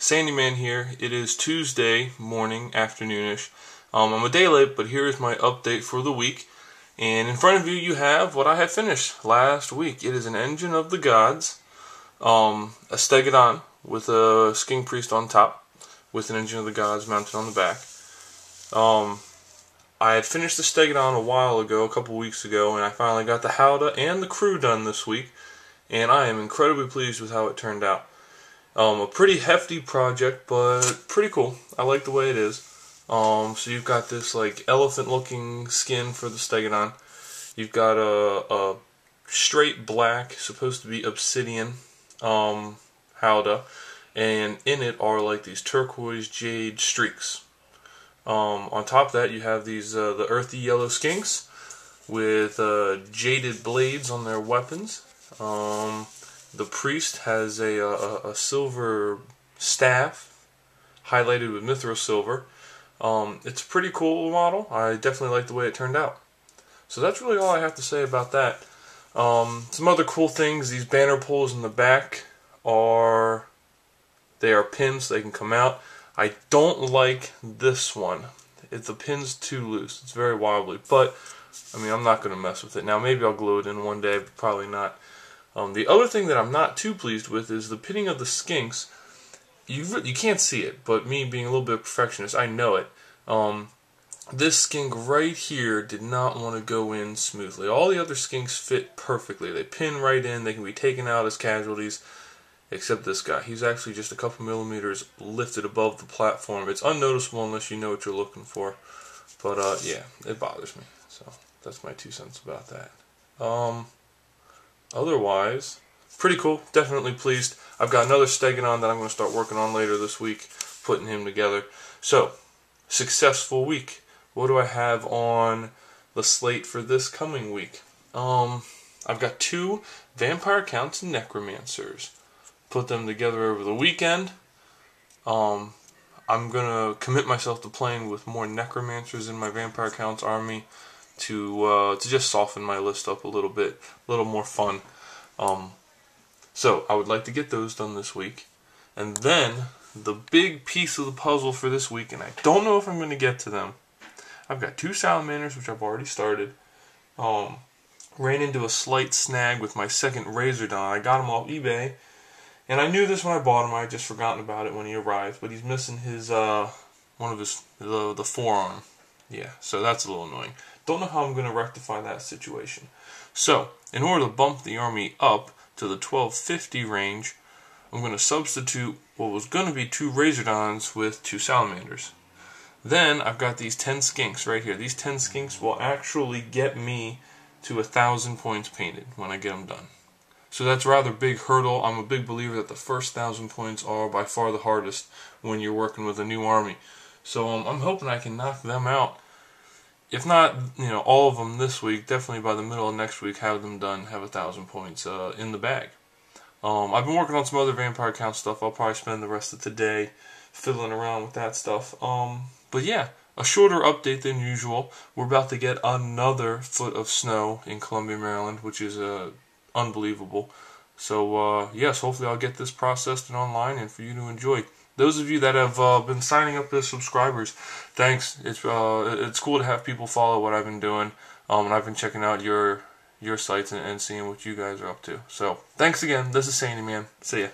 Sandyman here. It is Tuesday morning, afternoonish. I'm a day late, but here is my update for the week. And in front of you, you have what I had finished last week. It is an Engine of the Gods, a Stegodon with a Skink Priest on top, with an Engine of the Gods mounted on the back. I had finished the Stegodon a while ago, a couple weeks ago, and I finally got the Howdah and the crew done this week, and I am incredibly pleased with how it turned out. A pretty hefty project, but pretty cool. I like the way it is. So you've got this like elephant-looking skin for the Stegodon. You've got a straight black, supposed to be obsidian, Howdah, and in it are like these turquoise jade streaks. On top of that, you have these the earthy yellow skinks with jaded blades on their weapons. The priest has a silver staff highlighted with mithril silver. It's a pretty cool model. I definitely like the way it turned out. So that's really all I have to say about that. Some other cool things. These banner poles in the back are pins, so they can come out. I don't like this one. The pin's too loose. It's very wobbly, but I mean, I'm not going to mess with it. Now, maybe I'll glue it in one day, but probably not. The other thing that I'm not too pleased with is the pitting of the skinks. You can't see it, but me being a little bit of a perfectionist, I know it. This skink right here did not want to go in smoothly. All the other skinks fit perfectly. They pin right in. They can be taken out as casualties. Except this guy. He's actually just a couple millimeters lifted above the platform. It's unnoticeable unless you know what you're looking for. But, yeah, it bothers me. So, that's my 2 cents about that. Otherwise, pretty cool. Definitely pleased. I've got another Stegodon that I'm going to start working on later this week, putting him together. So, successful week. What do I have on the slate for this coming week? I've got 2 Vampire Counts and Necromancers. Put them together over the weekend. I'm going to commit myself to playing with more Necromancers in my Vampire Counts army to just soften my list up a little bit, a little more fun. So I would like to get those done this week. And then the big piece of the puzzle for this week, and I don't know if I'm going to get to them. I've got 2 Salamanders, which I've already started. Ran into a slight snag with my second Razordon. I got him off eBay. And I knew this when I bought him. I had just forgotten about it when he arrived. But he's missing his, the forearm. Yeah, so that's a little annoying. Don't know how I'm going to rectify that situation. So, in order to bump the army up to the 1250 range, I'm going to substitute what was going to be 2 Razordons with 2 Salamanders. Then, I've got these 10 skinks right here. These 10 skinks will actually get me to 1,000 points painted when I get them done. So that's a rather big hurdle. I'm a big believer that the first 1,000 points are by far the hardest when you're working with a new army. So I'm hoping I can knock them out. If not, all of them this week, definitely by the middle of next week, have them done, have 1,000 points in the bag. I've been working on some other Vampire Count stuff. I'll probably spend the rest of today fiddling around with that stuff. But yeah, a shorter update than usual. We're about to get another foot of snow in Columbia, Maryland, which is unbelievable. So yes, hopefully I'll get this processed and online and for you to enjoy. Those of you that have been signing up as subscribers, thanks. It's cool to have people follow what I've been doing, and I've been checking out your sites and seeing what you guys are up to. So thanks again. This is Sandyman. See ya.